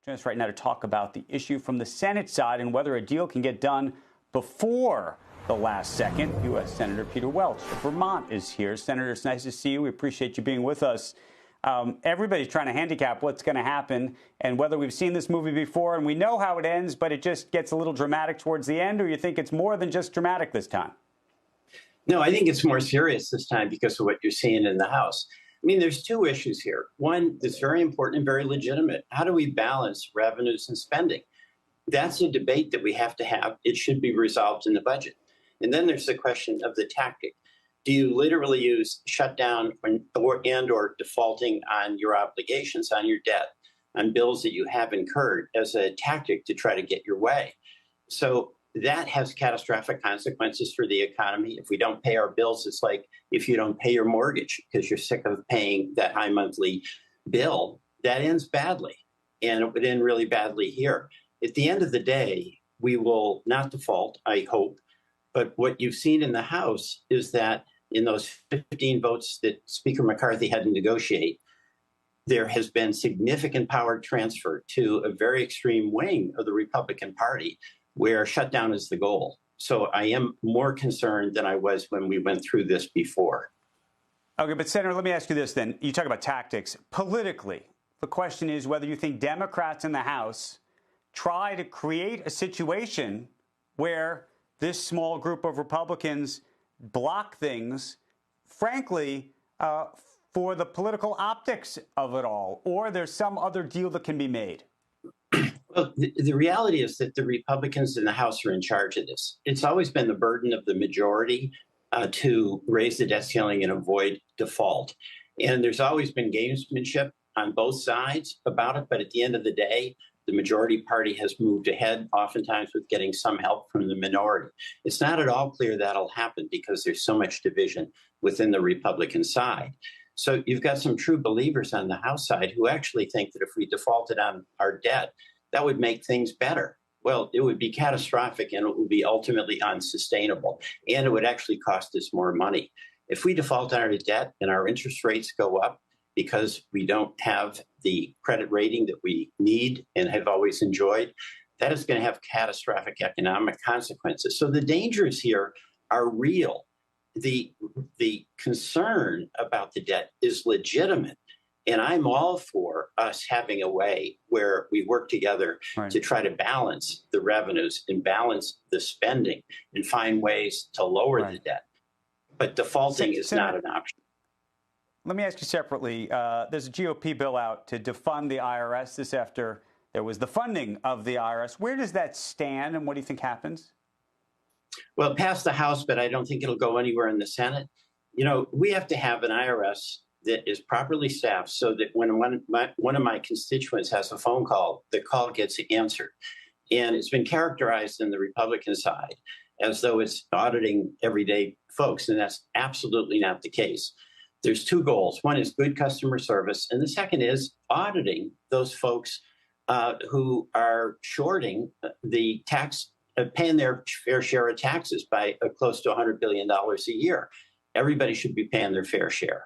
Joining us right now to talk about the issue from the Senate side and whether a deal can get done before the last second. U.S. Senator Peter Welch of Vermont is here. Senator, it's nice to see you. We appreciate you being with us. Everybody's trying to handicap what's going to happen and whether we've seen this movie before and we know how it ends, but it just gets a little dramatic towards the end, or you think it's more than just dramatic this time? No, I think it's more serious this time because of what you're seeing in the House. I mean, there's two issues here. One that's very important and very legitimate. How do we balance revenues and spending? That's a debate that we have to have. It should be resolved in the budget. And then there's the question of the tactic. Do you literally use shutdown or defaulting on your obligations, on your debt, on bills that you have incurred as a tactic to try to get your way? So that has catastrophic consequences for the economy. If we don't pay our bills, it's like if you don't pay your mortgage because you're sick of paying that high monthly bill, that ends badly. And it would end really badly here. At the end of the day, we will not default, I hope. But what you've seen in the House is that in those 15 votes that Speaker McCarthy had to negotiate, there has been significant power transfer to a very extreme wing of the Republican Party where shutdown is the goal. So I am more concerned than I was when we went through this before. Okay, but Senator, let me ask you this then. You talk about tactics. Politically, the question is whether you think Democrats in the House try to create a situation where this small group of Republicans block things, frankly, for the political optics of it all, or there's some other deal that can be made. Well, the reality is that the Republicans in the House are in charge of this. It's always been the burden of the majority to raise the debt ceiling and avoid default. And there's always been gamesmanship on both sides about it. But at the end of the day, the majority party has moved ahead, oftentimes with getting some help from the minority. It's not at all clear that'll happen because there's so much division within the Republican side. So you've got some true believers on the House side who actually think that if we defaulted on our debt, that would make things better. Well, it would be catastrophic and it would be ultimately unsustainable. And it would actually cost us more money. If we default on our debt and our interest rates go up because we don't have the credit rating that we need and have always enjoyed, that is going to have catastrophic economic consequences. So the dangers here are real. The concern about the debt is legitimate. And I'm all for us having a way where we work together to try to balance the revenues and balance the spending and find ways to lower the debt. But defaulting is not an option. Let me ask you separately. There's a GOP bill out to defund the IRS. This after there was the funding of the IRS. Where does that stand and what do you think happens? Well, it passed the House, but I don't think it'll go anywhere in the Senate. You know, we have to have an IRS that is properly staffed so that when one of my constituents has a phone call, the call gets answered. And it's been characterized in the Republican side as though it's auditing everyday folks, and that's absolutely not the case. There's two goals. One is good customer service, and the second is auditing those folks who are shorting the tax, paying their fair share of taxes by close to $100 billion a year. Everybody should be paying their fair share.